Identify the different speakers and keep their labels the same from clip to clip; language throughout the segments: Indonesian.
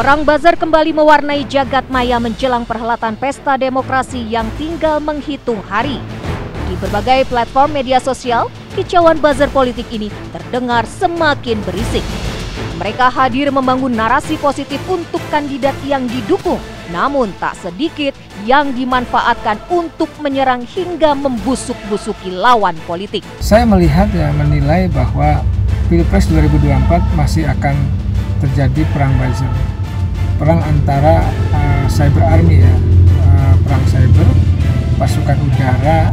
Speaker 1: Perang buzzer kembali mewarnai jagat maya menjelang perhelatan pesta demokrasi yang tinggal menghitung hari. Di berbagai platform media sosial, kicauan buzzer politik ini terdengar semakin berisik. Mereka hadir membangun narasi positif untuk kandidat yang didukung, namun tak sedikit yang dimanfaatkan untuk menyerang hingga membusuk-busuki lawan politik.
Speaker 2: Saya menilai bahwa Pilpres 2024 masih akan terjadi perang buzzer. Perang antara cyber army perang cyber, pasukan udara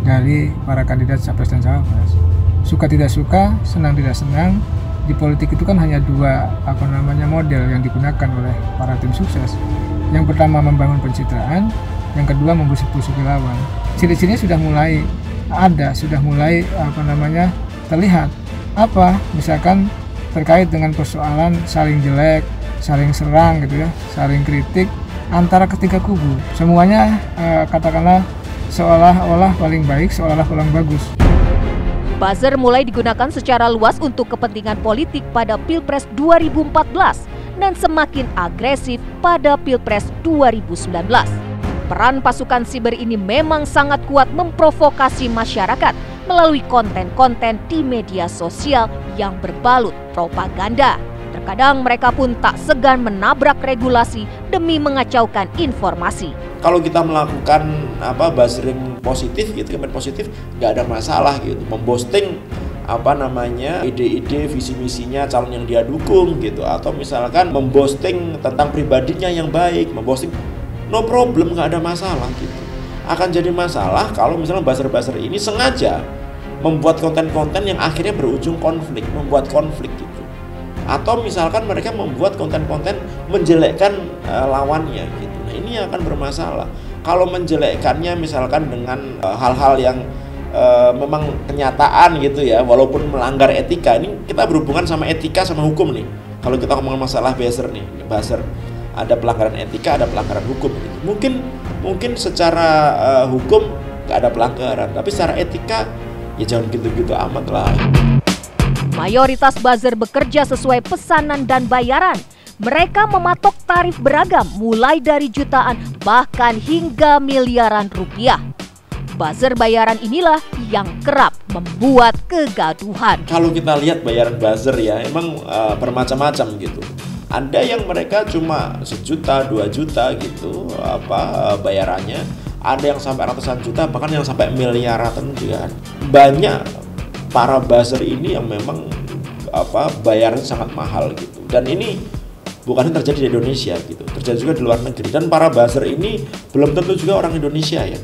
Speaker 2: dari para kandidat capres dan cawapres. Suka tidak suka, senang tidak senang, di politik itu kan hanya dua model yang digunakan oleh para tim sukses. Yang pertama membangun pencitraan, yang kedua membusuk-busuki lawan. Ciri-cirinya sudah mulai ada, sudah mulai terlihat. Misalkan terkait dengan persoalan saling jelek, saling serang gitu ya, saling kritik antara ketiga kubu. Semuanya katakanlah seolah-olah paling baik, seolah-olah paling bagus.
Speaker 1: Buzzer mulai digunakan secara luas untuk kepentingan politik pada Pilpres 2014 dan semakin agresif pada Pilpres 2019. Peran pasukan siber ini memang sangat kuat memprovokasi masyarakat melalui konten-konten di media sosial yang berbalut propaganda. Terkadang mereka pun tak segan menabrak regulasi demi mengacaukan informasi.
Speaker 3: Kalau kita melakukan buzzering positif gitu, campaign positif, nggak ada masalah gitu. Memposting ide-ide visi misinya calon yang dia dukung gitu, atau misalkan memposting tentang pribadinya yang baik, memposting no problem, nggak ada masalah gitu. Akan jadi masalah kalau misalnya buzzer-buzzer ini sengaja membuat konten-konten yang akhirnya berujung konflik, membuat konflik gitu. Atau misalkan mereka membuat konten-konten menjelekkan lawannya gitu. Nah, ini akan bermasalah. Kalau menjelekkannya misalkan dengan hal-hal yang memang kenyataan gitu ya, walaupun melanggar etika. Ini kita berhubungan sama etika sama hukum nih. Kalau kita ngomong masalah buzzer nih, buzzer ada pelanggaran etika, ada pelanggaran hukum gitu. Mungkin secara hukum nggak ada pelanggaran, tapi secara etika ya jangan gitu-gitu amat lah.
Speaker 1: Mayoritas buzzer bekerja sesuai pesanan dan bayaran. Mereka mematok tarif beragam mulai dari jutaan bahkan hingga miliaran rupiah. Buzzer bayaran inilah yang kerap membuat kegaduhan.
Speaker 3: Kalau kita lihat bayaran buzzer ya emang bermacam-macam gitu. Ada yang mereka cuma 1 juta, 2 juta gitu bayarannya. Ada yang sampai ratusan juta, bahkan yang sampai miliaran juga. Banyak para buzzer ini yang memang bayaran sangat mahal gitu. Dan ini bukan terjadi di Indonesia gitu, terjadi juga di luar negeri. Dan para buzzer ini belum tentu juga orang Indonesia ya.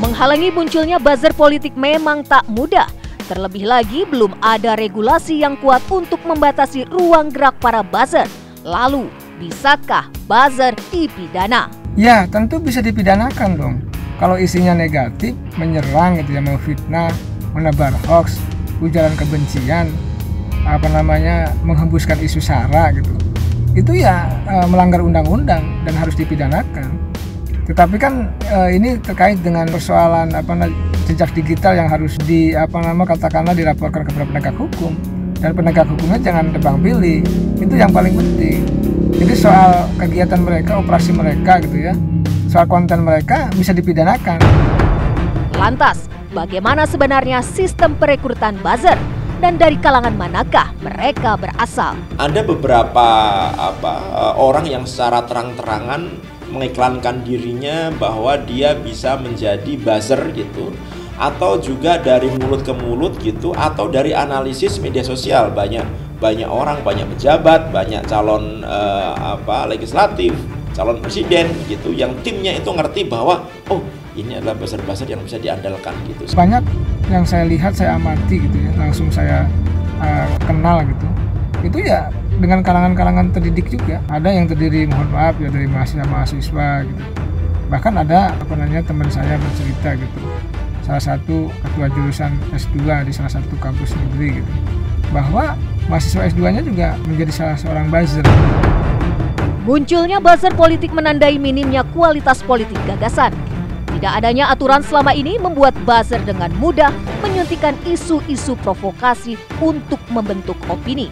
Speaker 1: Menghalangi munculnya buzzer politik memang tak mudah. Terlebih lagi belum ada regulasi yang kuat untuk membatasi ruang gerak para buzzer. Lalu, bisakah buzzer dipidana?
Speaker 2: Ya, tentu bisa dipidanakan dong. Kalau isinya negatif, menyerang gitu ya, memfitnah, menebar hoax, ujaran kebencian, menghembuskan isu sara gitu. Itu ya melanggar undang-undang dan harus dipidanakan. Tetapi kan ini terkait dengan persoalan jejak digital yang harus dilaporkan kepada penegak hukum, dan penegak hukumnya jangan tebang pilih. Itu yang paling penting. Jadi soal kegiatan mereka, operasi mereka gitu ya, soal konten mereka bisa dipidanakan.
Speaker 1: Lantas, bagaimana sebenarnya sistem perekrutan buzzer? Dan dari kalangan manakah mereka berasal?
Speaker 3: Ada beberapa orang yang secara terang-terangan mengiklankan dirinya bahwa dia bisa menjadi buzzer gitu, atau juga dari mulut ke mulut gitu, atau dari analisis media sosial. Banyak orang, banyak pejabat, banyak calon legislatif, calon presiden gitu, yang timnya itu ngerti bahwa ini adalah buzzer-buzzer yang bisa diandalkan gitu.
Speaker 2: Banyak yang saya lihat, saya amati gitu ya, langsung saya kenal gitu. Itu ya dengan kalangan-kalangan terdidik juga. Ada yang terdiri, mohon maaf ya, dari mahasiswa gitu. Bahkan ada teman saya bercerita gitu, salah satu ketua jurusan S2 di salah satu kampus negeri gitu, bahwa mahasiswa S2-nya juga menjadi salah seorang buzzer.
Speaker 1: Munculnya buzzer politik menandai minimnya kualitas politik gagasan. Tidak adanya aturan selama ini membuat buzzer dengan mudah menyuntikkan isu-isu provokasi untuk membentuk opini.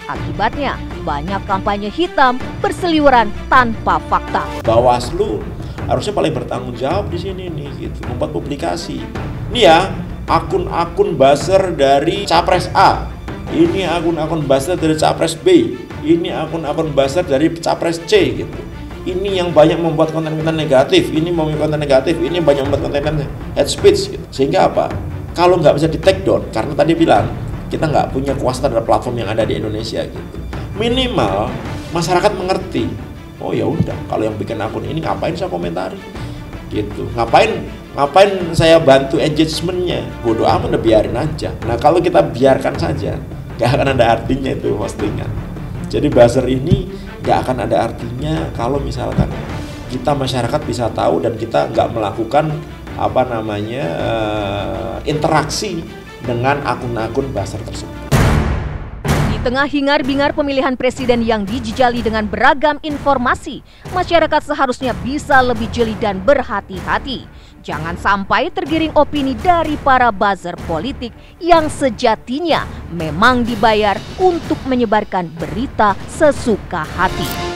Speaker 1: Akibatnya, banyak kampanye hitam berseliweran tanpa fakta.
Speaker 3: Bawaslu harusnya paling bertanggung jawab di sini nih, gitu, membuat publikasi. Ini ya, akun-akun buzzer dari Capres A, ini akun-akun buzzer dari Capres B, ini akun-akun buzzer dari Capres C, gitu. Ini yang banyak membuat konten-konten negatif, ini membuat konten negatif, ini banyak membuat konten hate speech, gitu. Sehingga apa? Kalau nggak bisa di take down, karena tadi bilang kita nggak punya kuasa terhadap platform yang ada di Indonesia, gitu. Minimal masyarakat mengerti. Oh ya udah, kalau yang bikin akun ini ngapain saya komentari, gitu. Ngapain saya bantu engagementnya? Bodoh amat, udah biarin aja. Nah kalau kita biarkan saja, nggak akan ada artinya itu postingan. Jadi buzzer ini nggak akan ada artinya kalau misalkan kita masyarakat bisa tahu dan kita nggak melakukan interaksi dengan akun-akun buzzer tersebut.
Speaker 1: Di tengah hingar-bingar pemilihan presiden yang dijejali dengan beragam informasi, masyarakat seharusnya bisa lebih jeli dan berhati-hati. Jangan sampai tergiring opini dari para buzzer politik yang sejatinya memang dibayar untuk menyebarkan berita sesuka hati.